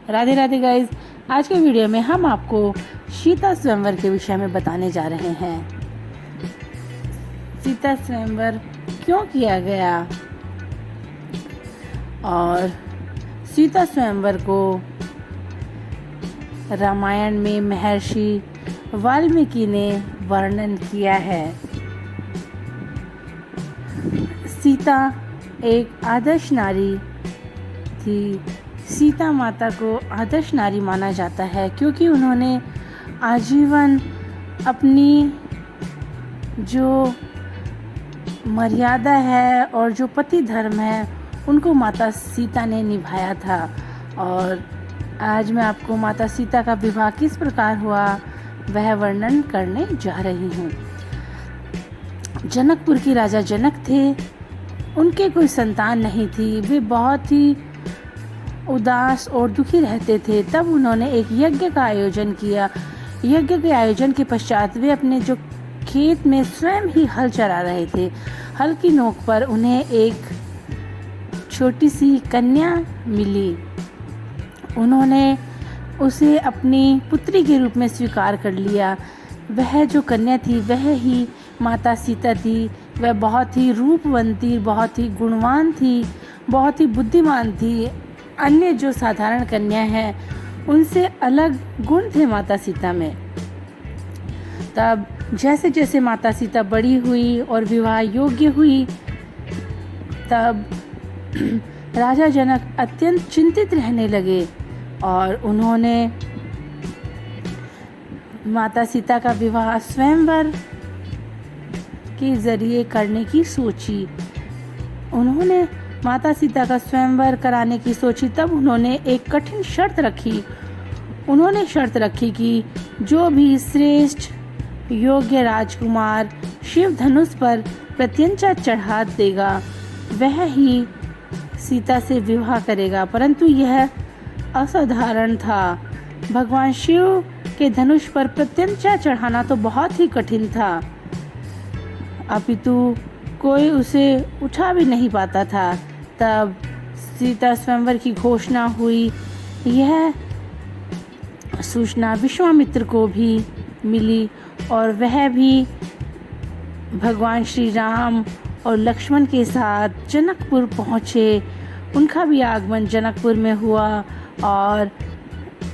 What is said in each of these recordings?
Radhe Radhe guys. आज के video में हम आपको सीता स्वयंवर के विषय में बताने जा रहे हैं। सीता स्वयंवर क्यों किया गया और सीता स्वयंवर को रामायण में महर्षि वाल्मीकि ने वर्णन किया है। सीता एक आदर्श नारी थी। सीता माता को आदर्श नारी माना जाता है क्योंकि उन्होंने आजीवन अपनी जो मर्यादा है और जो पति धर्म है उनको माता सीता ने निभाया था। और आज मैं आपको माता सीता का विवाह किस प्रकार हुआ वह वर्णन करने जा रही हूँ। जनकपुर के राजा जनक थे। उनके कोई संतान नहीं थी। वे बहुत ही उदास और दुखी रहते थे। तब उन्होंने एक यज्ञ का आयोजन किया। यज्ञ के आयोजन के पश्चात वे अपने जो खेत में स्वयं ही हल चरा रहे थे। हल की नोक पर उन्हें एक छोटी सी कन्या मिली। उन्होंने उसे अपनी पुत्री के रूप में स्वीकार कर लिया। वह जो कन्या थी वह ही माता सीता थी। वह बहुत ही रूपवंती, बहुत ही गुणवान थी, बहुत ही बुद्धिमान थी। अन्य जो साधारण कन्या हैं उनसे अलग गुण थे माता सीता में। तब जैसे जैसे माता सीता बड़ी हुई और विवाह योग्य हुई, तब राजा जनक अत्यंत चिंतित रहने लगे और उन्होंने माता सीता का विवाह स्वयंवर के जरिए करने की सोची। उन्होंने माता सीता का स्वयंवर कराने की सोची। तब उन्होंने एक कठिन शर्त रखी। उन्होंने शर्त रखी कि जो भी श्रेष्ठ योग्य राजकुमार शिव धनुष पर प्रत्यंचा चढ़ा देगा वह ही सीता से विवाह करेगा। परंतु यह असाधारण था। भगवान शिव के धनुष पर प्रत्यंचा चढ़ाना तो बहुत ही कठिन था, अपितु कोई उसे उठा भी नहीं पाता था। तब सीता स्वयंवर की घोषणा हुई। यह सूचना विश्वामित्र को भी मिली और वह भी भगवान श्री राम और लक्ष्मण के साथ जनकपुर पहुँचे। उनका भी आगमन जनकपुर में हुआ और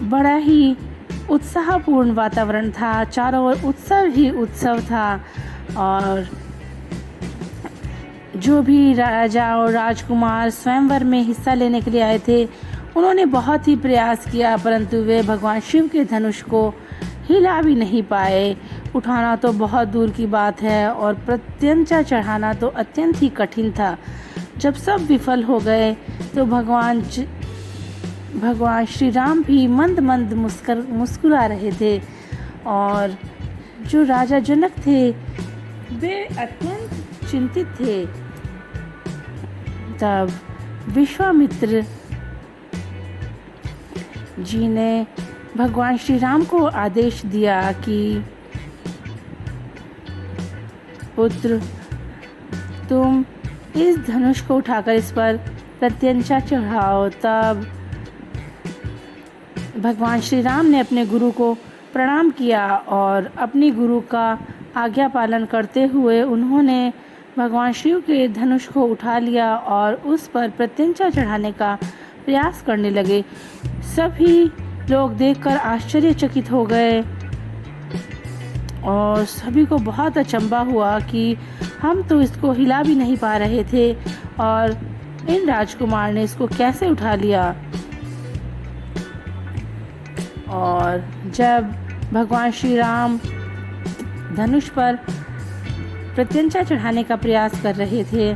बड़ा ही उत्साहपूर्ण वातावरण था। चारों ओर उत्सव ही उत्सव था और जो भी राजा और राजकुमार स्वयंवर में हिस्सा लेने के लिए आए थे उन्होंने बहुत ही प्रयास किया, परंतु वे भगवान शिव के धनुष को हिला भी नहीं पाए। उठाना तो बहुत दूर की बात है और प्रत्यंचा चढ़ाना तो अत्यंत ही कठिन था। जब सब विफल हो गए तो भगवान श्री राम भी मंद मंद मुस्कुरा रहे थे और जो राजा जनक थे वे अत्यंत चिंतित थे। तब विश्वामित्र जी ने भगवान श्री राम को आदेश दिया कि पुत्र, तुम इस धनुष को उठाकर इस पर प्रत्यंचा चढ़ाओ। तब भगवान श्री राम ने अपने गुरु को प्रणाम किया और अपनी गुरु का आज्ञा पालन करते हुए उन्होंने भगवान शिव के धनुष को उठा लिया और उस पर प्रत्यंचा चढ़ाने का प्रयास करने लगे। सभी लोग देखकर आश्चर्यचकित हो गए और सभी को बहुत अचंभा हुआ कि हम तो इसको हिला भी नहीं पा रहे थे और इन राजकुमार ने इसको कैसे उठा लिया। और जब भगवान श्री राम धनुष पर प्रत्यंचा चढ़ाने का प्रयास कर रहे थे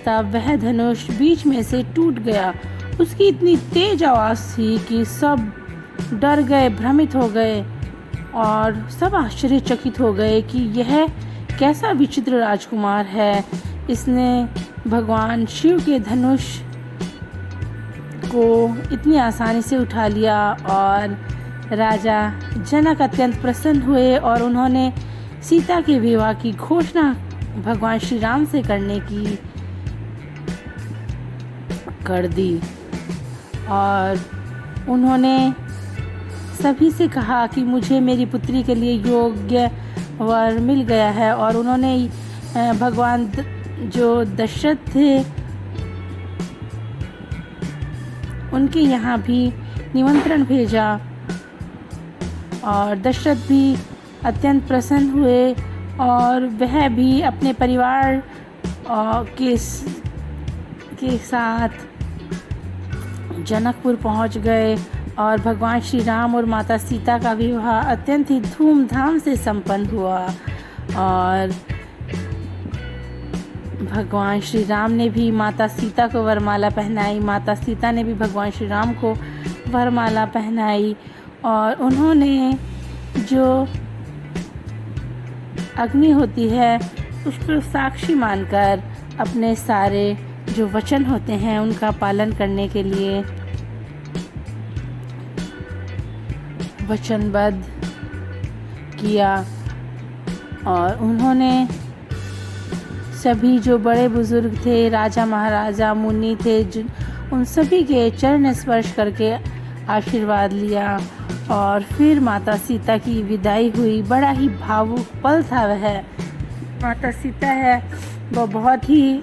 तब वह धनुष बीच में से टूट गया। उसकी इतनी तेज आवाज़ थी कि सब डर गए, भ्रमित हो गए और सब आश्चर्यचकित हो गए कि यह कैसा विचित्र राजकुमार है। इसने भगवान शिव के धनुष को इतनी आसानी से उठा लिया। और राजा जनक अत्यंत प्रसन्न हुए और उन्होंने सीता के विवाह की घोषणा भगवान श्री राम से करने की कर दी। और उन्होंने सभी से कहा कि मुझे मेरी पुत्री के लिए योग्य वर मिल गया है, और उन्होंने भगवान जो दशरथ थे उनके यहाँ भी निमंत्रण भेजा, और दशरथ भी अत्यंत प्रसन्न हुए और वह भी अपने परिवार के साथ जनकपुर पहुँच गए, और भगवान श्री राम और माता सीता का विवाह अत्यंत ही धूमधाम से संपन्न हुआ। और भगवान श्री राम ने भी माता सीता को वरमाला पहनाई, माता सीता ने भी भगवान श्री राम को वरमाला पहनाई, और उन्होंने जो अग्नि होती है उसको साक्षी मानकर अपने सारे जो वचन होते हैं उनका पालन करने के लिए वचनबद्ध किया। और उन्होंने सभी जो बड़े बुजुर्ग थे, राजा महाराजा मुनि थे, उन सभी के चरण स्पर्श करके आशीर्वाद लिया, और फिर माता सीता की विदाई हुई। बड़ा ही भावुक पल था वह। माता सीता है वो बहुत ही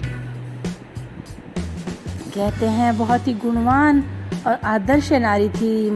कहते हैं बहुत ही गुणवान और आदर्श नारी थी।